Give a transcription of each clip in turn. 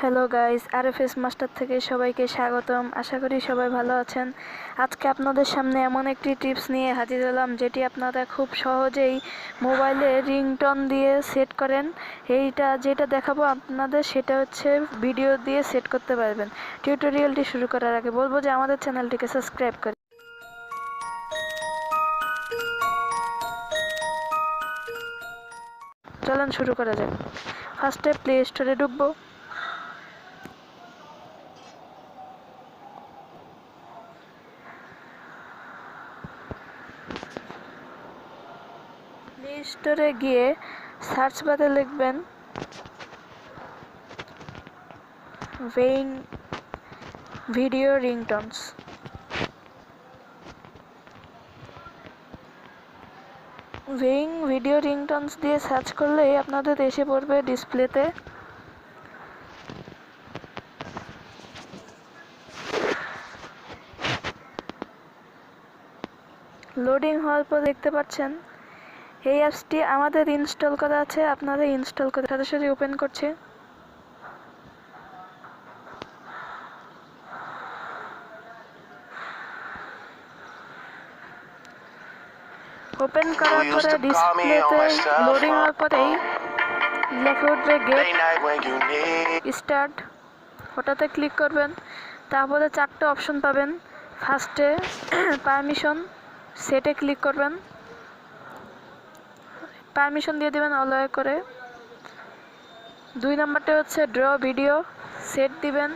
Hello guys, আরএফএস master থেকে সবাইকে স্বাগতম। আশা করি সবাই ভালো আছেন। আজকে আপনাদের সামনে এমন একটি টিপস নিয়ে হাজির হলাম যেটি আপনারা খুব সহজেই মোবাইলে রিংটোন দিয়ে সেট করেন। যেটা দেখাবো আপনাদের সেটা হচ্ছে ভিডিও দিয়ে সেট করতে পারবেন। টিউটোরিয়ালটি শুরু করার আগে বলবো যে আমাদের চ্যানেলটিকে সাবস্ক্রাইব করে চলেন শুরু করা যাক। ফার্স্টে প্লে স্টোরে ঢুকবো। প্লে স্টোরে গিয়ে সার্চ বারে লিখবেন ওয়েইং ভিডিও রিংটোনস। ওয়েইং ভিডিও রিংটোনস দিয়ে সার্চ করলেই আপনাদের এসে পড়বে ডিসপ্লেতে। লোডিং হওয়ার পর দেখতে পাচ্ছেন এই অ্যাপসটি আমাদের ইনস্টল করা আছে। আপনারা ইনস্টল করে সরাসরি ওপেন করছে। ওপেন করার পরে ডিসপ্লেতে লোডিং হওয়ার পরেই লেখা উঠবে গেট স্টার্ট, ওটাতে ক্লিক করবেন। তারপরে চারটে অপশন পাবেন। ফার্স্টে পারমিশন, সেটে ক্লিক করবেন, পারমিশন দিয়ে দিবেন অ্যালাউ করে। 2 নাম্বারটা হচ্ছে ড্র ভিডিও, সেট দিবেন।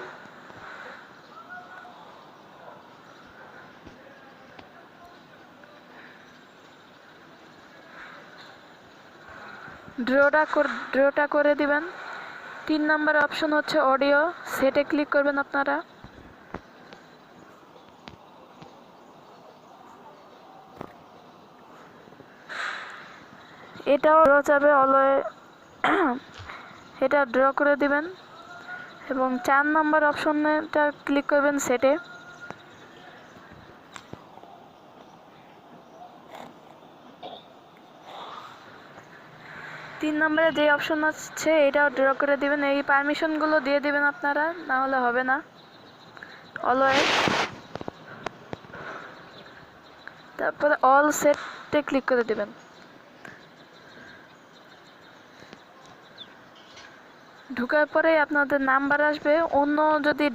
ড্রটা করে দিবেন। 3 নাম্বার অপশন হচ্ছে অডিও, সেটে ক্লিক করবেন আপনারা। এটাও ড্র যাবে অলয়ে, এটা ড্র করে দিবেন এবং 4 নাম্বার অপশনটা ক্লিক করবেন সেটে। তিন নম্বরে যে অপশন আছে এটাও ড্র করে দিবেন। এই পারমিশনগুলো দিয়ে দিবেন আপনারা, না হলে হবে না। অলওয়েজ, তারপরে অল সেটে ক্লিক করে দিবেন। ঢোকার পরে আপনাদের নাম্বার আসবে। অন্য যদি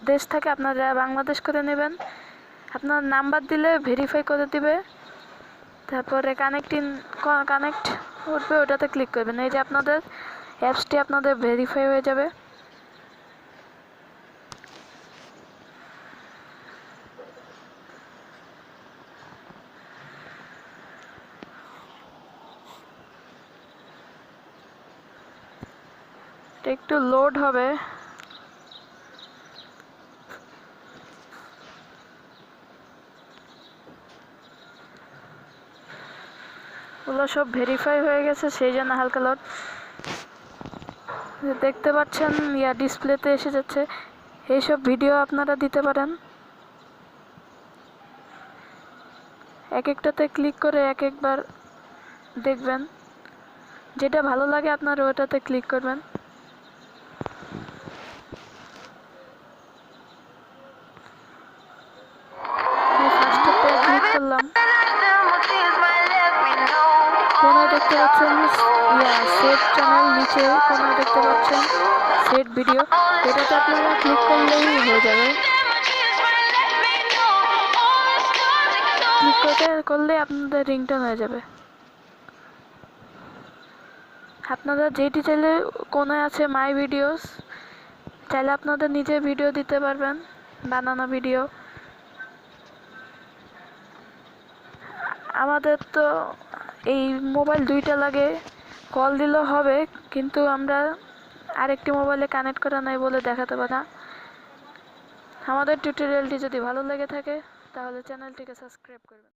দেশ থাকে আপনারা বাংলাদেশ করে নেবেন। আপনার নাম্বার দিলে ভেরিফাই করে দিবে। তারপরে কানেক্ট উঠবে, ওটাতে ক্লিক করবেন। এই যে আপনাদের অ্যাপসটি আপনাদের ভেরিফাই হয়ে যাবে। একটু লোড হবে। ওগুলো সব ভেরিফাই হয়ে গেছে, সেই জন্য হালকা লোড দেখতে পাচ্ছেন। ডিসপ্লেতে এসে যাচ্ছে। এইসব ভিডিও আপনারা দিতে পারেন। এক একটাতে ক্লিক করে এক একবার দেখবেন। যেটা ভালো লাগে আপনারা ওটাতে ক্লিক করবেন। ফার্স্টে ক্লিক করলাম। কোনায় দেখতে পাচ্ছেন সেট চ্যানেল, নিচে কোনায় দেখতে পাচ্ছেন সেট ভিডিও। এটাতে আপনারা ক্লিক করলেই হয়ে যাবে। ক্লিক করলে আপনাদের রিংটোন হয়ে যাবে। আপনারা যেটি চাইলে কোনায় আছে মাই ভিডিওস, চাইলে আপনাদের নিজে ভিডিও দিতে পারবেন, বানানো ভিডিও। আমাদের তো এই মোবাইল দুইটা লাগে, কল দিলেও হবে, কিন্তু আমরা আরেকটি মোবাইলে কানেক্ট করা নাই বলে দেখাতে পারি না। আমাদের টিউটোরিয়ালটি যদি ভালো লেগে থাকে তাহলে চ্যানেলটিকে সাবস্ক্রাইব করবেন।